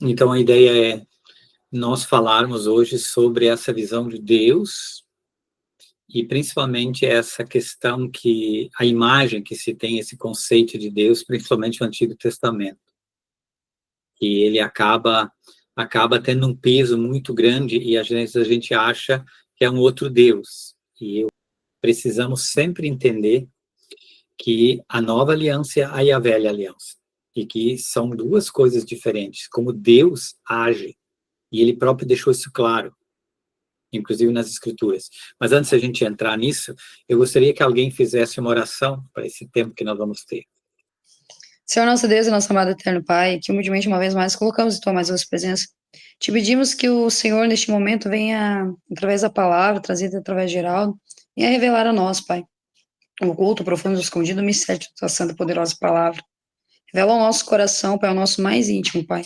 Então, a ideia é nós falarmos hoje sobre essa visão de Deus e principalmente essa questão que a imagem que se tem, esse conceito de Deus, principalmente no Antigo Testamento, que ele acaba tendo um peso muito grande e às vezes a gente acha que é um outro Deus. E precisamos sempre entender que a nova aliança e a velha aliança, e que são duas coisas diferentes, como Deus age, e ele próprio deixou isso claro, inclusive nas Escrituras. Mas antes de a gente entrar nisso, eu gostaria que alguém fizesse uma oração para esse tempo que nós vamos ter. Senhor nosso Deus e nosso amado eterno Pai, que humildemente uma vez mais colocamos em tua mais vossa presença, te pedimos que o Senhor neste momento venha, através da palavra trazida através de Geraldo, venha revelar a nós, Pai, o oculto, profundo, escondido, o mistério de tua santa e poderosa palavra. Revela ao nosso coração, Pai, ao nosso mais íntimo, Pai,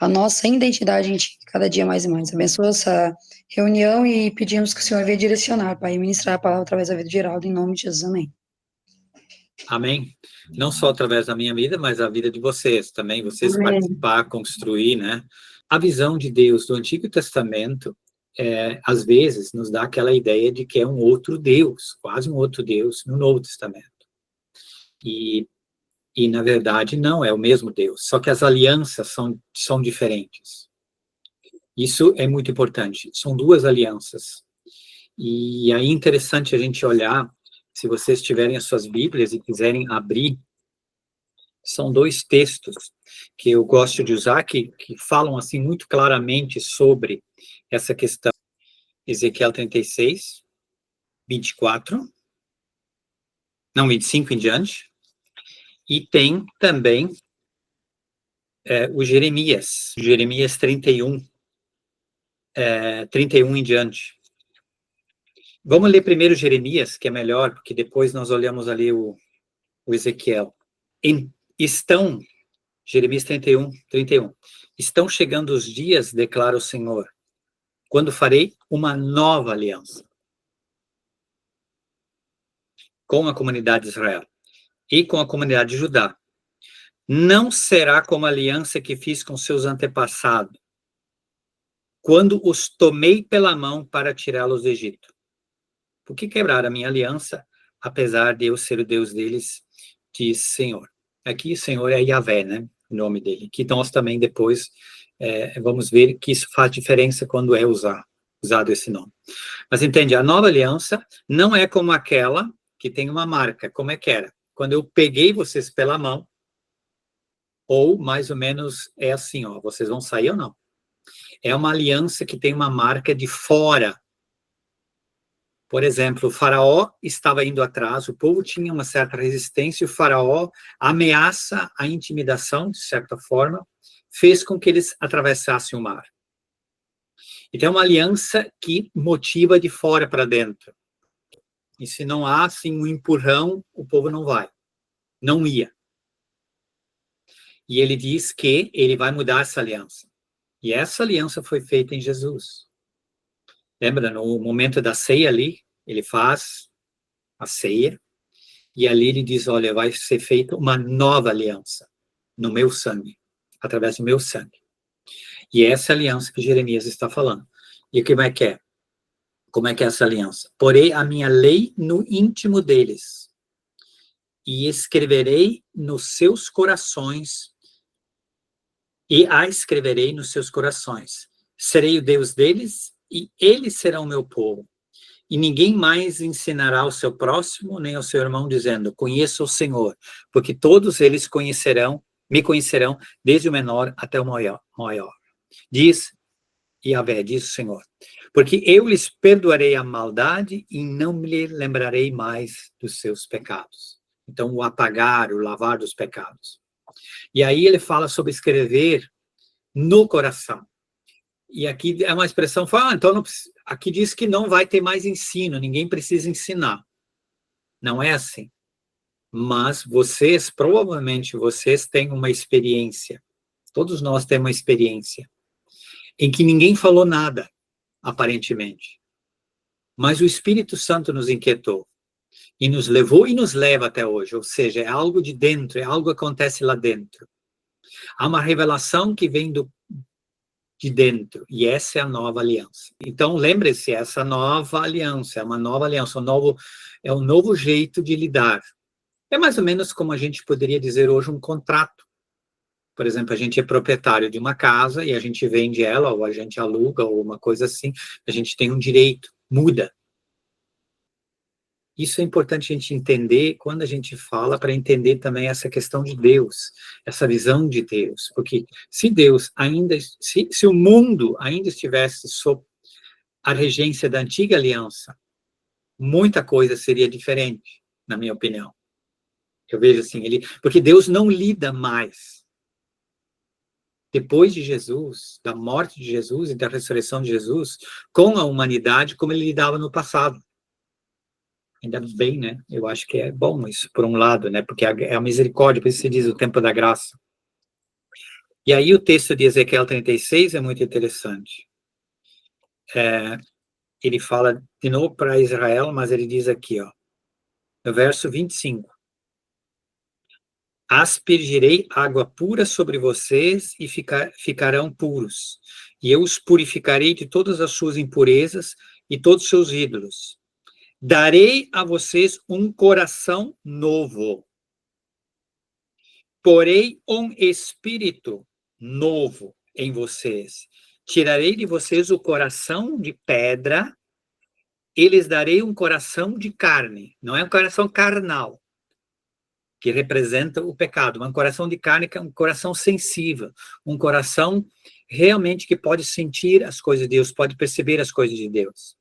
a nossa identidade em ti, cada dia mais e mais. Abençoa essa reunião e pedimos que o Senhor venha direcionar, Pai, e ministrar a palavra através da vida de Geraldo, em nome de Jesus, amém. Amém? Não só através da minha vida, mas a vida de vocês também, vocês Amém. participar, construir, né? A visão de Deus do Antigo Testamento, às vezes, nos dá aquela ideia de que é um outro Deus, quase um outro Deus no Novo Testamento. E na verdade, não, é o mesmo Deus, só que as alianças são diferentes. Isso é muito importante, são duas alianças. E aí é interessante a gente olhar, se vocês tiverem as suas Bíblias e quiserem abrir, são dois textos que eu gosto de usar, que falam assim muito claramente sobre essa questão. Ezequiel 36, 24, não, 25 em diante, e tem também o Jeremias 31, 31 em diante. Vamos ler primeiro Jeremias, que é melhor, porque depois nós olhamos ali o Ezequiel. Jeremias 31, 31. Estão chegando os dias, declara o Senhor, quando farei uma nova aliança com a comunidade de Israel e com a comunidade de Judá. Não será como a aliança que fiz com seus antepassados, quando os tomei pela mão para tirá-los do Egito. Por que quebrar a minha aliança, apesar de eu ser o Deus deles, diz Senhor. Aqui o Senhor é Yahvé, né? O nome dele. Que nós também depois vamos ver que isso faz diferença quando é usado esse nome. Mas entende, a nova aliança não é como aquela que tem uma marca. Como é que era? Quando eu peguei vocês pela mão, ou mais ou menos é assim, ó, vocês vão sair ou não? É uma aliança que tem uma marca de fora. Por exemplo, o faraó estava indo atrás, o povo tinha uma certa resistência, e o faraó, a ameaça, a intimidação, de certa forma, fez com que eles atravessassem o mar. Então, é uma aliança que motiva de fora para dentro. E se não há, assim, um empurrão, o povo não vai. Não ia. E ele diz que ele vai mudar essa aliança. E essa aliança foi feita em Jesus. Lembra, no momento da ceia ali, ele faz a ceia, e ali ele diz, olha, vai ser feita uma nova aliança no meu sangue, através do meu sangue. E é essa aliança que Jeremias está falando. E como é que é? Como é que é essa aliança? Porei a minha lei no íntimo deles, e escreverei nos seus corações, e a escreverei nos seus corações. Serei o Deus deles, e eles serão o meu povo. E ninguém mais ensinará ao seu próximo, nem ao seu irmão, dizendo, conheça o Senhor, porque todos eles me conhecerão, desde o menor até o maior. Diz Yahvé, diz o Senhor, porque eu lhes perdoarei a maldade e não me lembrarei mais dos seus pecados. Então, o apagar, o lavar dos pecados. E aí ele fala sobre escrever no coração. E aqui é uma expressão, então não, aqui diz que não vai ter mais ensino, ninguém precisa ensinar. Não é assim. Mas vocês, provavelmente, vocês têm uma experiência, todos nós temos uma experiência, em que ninguém falou nada, aparentemente. Mas o Espírito Santo nos inquietou, e nos levou e nos leva até hoje, ou seja, é algo de dentro, é algo que acontece lá dentro. Há uma revelação que vem de dentro, e essa é a nova aliança. Então, lembre-se, essa nova aliança, é uma nova aliança, é um novo jeito de lidar. É mais ou menos como a gente poderia dizer hoje um contrato. Por exemplo, a gente é proprietário de uma casa e a gente vende ela, ou a gente aluga, ou uma coisa assim, a gente tem um direito, muda. Isso é importante a gente entender quando a gente fala, para entender também essa questão de Deus, essa visão de Deus. Porque se Deus ainda, se o mundo ainda estivesse sob a regência da antiga aliança, muita coisa seria diferente, na minha opinião. Eu vejo assim, porque Deus não lida mais. Depois de Jesus, da morte de Jesus e da ressurreição de Jesus, com a humanidade como ele lidava no passado. Ainda bem, né? Eu acho que é bom isso, por um lado, né? Porque é a misericórdia, por isso se diz o tempo da graça. E aí o texto de Ezequiel 36 é muito interessante. Ele fala de novo para Israel, mas ele diz aqui, ó, no verso 25. Aspergirei água pura sobre vocês e ficarão puros. E eu os purificarei de todas as suas impurezas e todos os seus ídolos. Darei a vocês um coração novo. Porei um espírito novo em vocês. Tirarei de vocês o coração de pedra e lhes darei um coração de carne. Não é um coração carnal, que representa o pecado. Um coração de carne que é um coração sensível. Um coração realmente que pode sentir as coisas de Deus, pode perceber as coisas de Deus.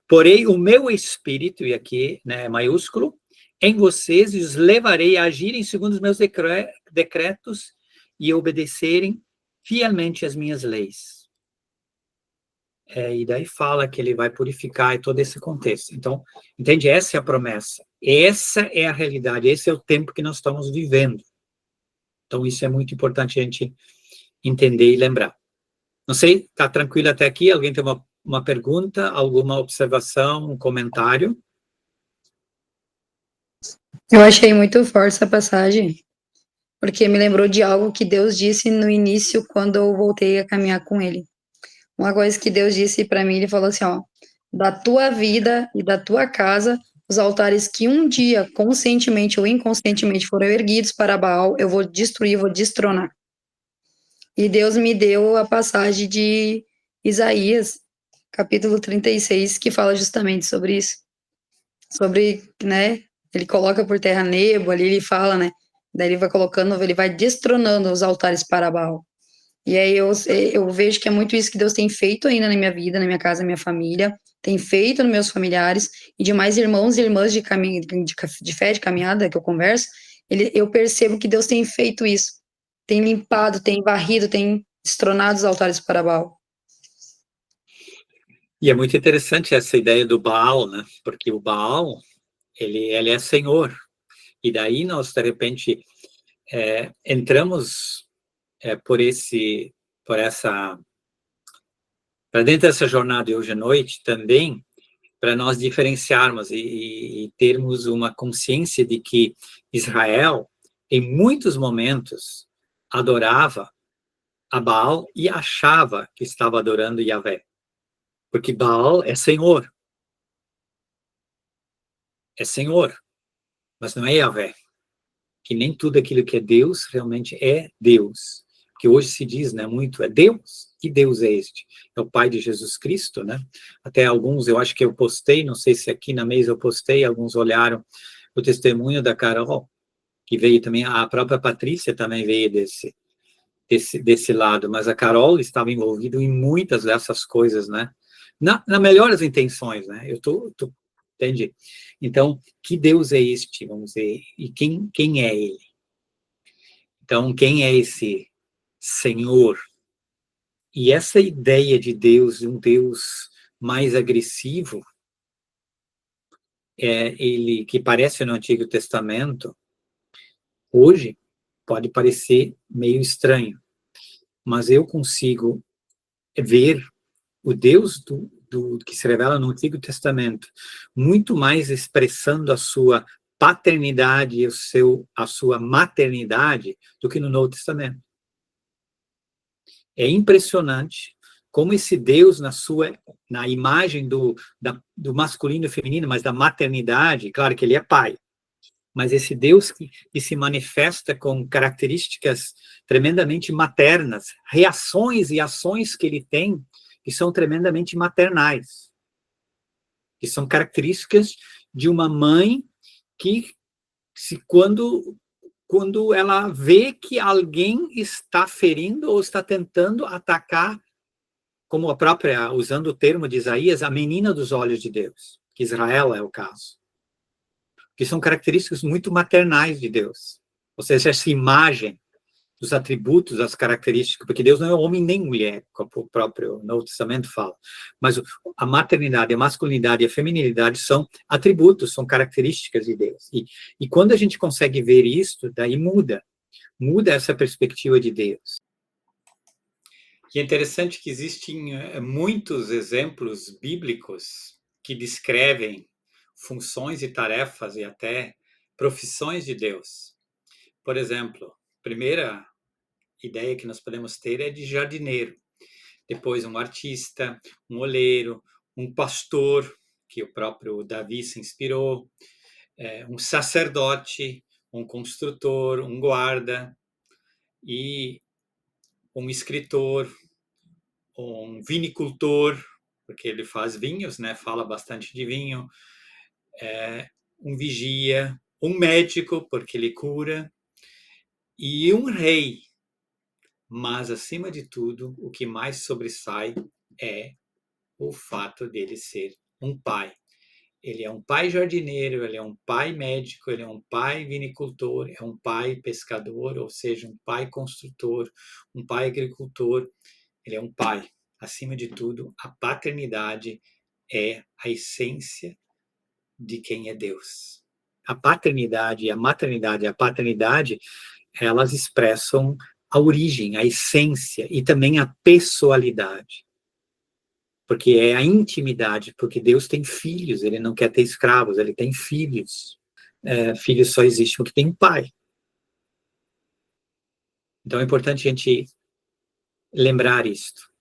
Porei o meu espírito, e aqui, né, maiúsculo, em vocês e os levarei a agirem segundo os meus decretos e obedecerem fielmente as minhas leis. E daí fala que ele vai purificar e todo esse contexto. Então, entende? Essa é a promessa. Essa é a realidade. Esse é o tempo que nós estamos vivendo. Então, isso é muito importante a gente entender e lembrar. Não sei, está tranquilo até aqui? Alguém tem uma pergunta, alguma observação, um comentário? Eu achei muito forte essa passagem, porque me lembrou de algo que Deus disse no início, quando eu voltei a caminhar com Ele. Uma coisa que Deus disse para mim, Ele falou assim, ó, da tua vida e da tua casa, os altares que um dia, conscientemente ou inconscientemente, foram erguidos para Baal, eu vou destruir, vou destronar. E Deus me deu a passagem de Isaías, capítulo 36, que fala justamente sobre isso. Sobre, né, ele coloca por terra Nebo, ali ele fala, né, daí ele vai colocando, ele vai destronando os altares para Baal. E aí eu vejo que é muito isso que Deus tem feito ainda na minha vida, na minha casa, na minha família, tem feito nos meus familiares, e demais irmãos e irmãs de fé, de caminhada, que eu converso, eu percebo que Deus tem feito isso, tem limpado, tem varrido, tem destronado os altares para Baal. E é muito interessante essa ideia do Baal, né? Porque o Baal, ele é Senhor. E daí nós, de repente, entramos para dentro dessa jornada de hoje à noite também, para nós diferenciarmos e termos uma consciência de que Israel, em muitos momentos, adorava a Baal e achava que estava adorando Yahvé. Porque Baal é Senhor. É Senhor, mas não é Yahvé. Que nem tudo aquilo que é Deus realmente é Deus. Que hoje se diz, né, muito, é Deus. Que Deus é este? É o Pai de Jesus Cristo, né? Até alguns, eu acho que eu postei, não sei se aqui na mesa eu postei, alguns olharam o testemunho da Carol, que veio também, a própria Patrícia também veio desse lado, mas a Carol estava envolvida em muitas dessas coisas, né? Na melhores intenções, né? Entende? Então, que Deus é este, vamos dizer, e quem é ele? Então, quem é esse Senhor? E essa ideia de Deus, um Deus mais agressivo, ele que parece no Antigo Testamento, hoje pode parecer meio estranho, mas eu consigo ver o Deus que se revela no Antigo Testamento muito mais expressando a sua paternidade e a sua maternidade do que no Novo Testamento. É impressionante como esse Deus, na imagem do masculino e feminino, mas da maternidade, claro que ele é pai, mas esse Deus que se manifesta com características tremendamente maternas, reações e ações que ele tem, que são tremendamente maternais, que são características de uma mãe que, quando ela vê que alguém está ferindo ou está tentando atacar, como a própria, usando o termo de Isaías, a menina dos olhos de Deus, que Israel é o caso, que são características muito maternais de Deus. Ou seja, essa imagem dos atributos, das características, porque Deus não é homem nem mulher, como o próprio Novo Testamento fala, mas a maternidade, a masculinidade e a feminilidade são atributos, são características de Deus. E quando a gente consegue ver isso, daí muda essa perspectiva de Deus. E é interessante que existem muitos exemplos bíblicos que descrevem funções e tarefas e até profissões de Deus. Por exemplo, primeira ideia que nós podemos ter é de jardineiro, depois um artista, um oleiro, um pastor, que o próprio Davi se inspirou, um sacerdote, um construtor, um guarda e um escritor, um vinicultor, porque ele faz vinhos, né? Fala bastante de vinho, um vigia, um médico, porque ele cura, e um rei. Mas, acima de tudo, o que mais sobressai é o fato dele ser um pai. Ele é um pai jardineiro, ele é um pai médico, ele é um pai vinicultor, é um pai pescador, ou seja, um pai construtor, um pai agricultor. Ele é um pai. Acima de tudo, a paternidade é a essência de quem é Deus. A paternidade, a maternidade, a paternidade, elas expressam a origem, a essência e também a pessoalidade. Porque é a intimidade, porque Deus tem filhos, ele não quer ter escravos, ele tem filhos. Filhos só existem porque tem um pai. Então é importante a gente lembrar isto.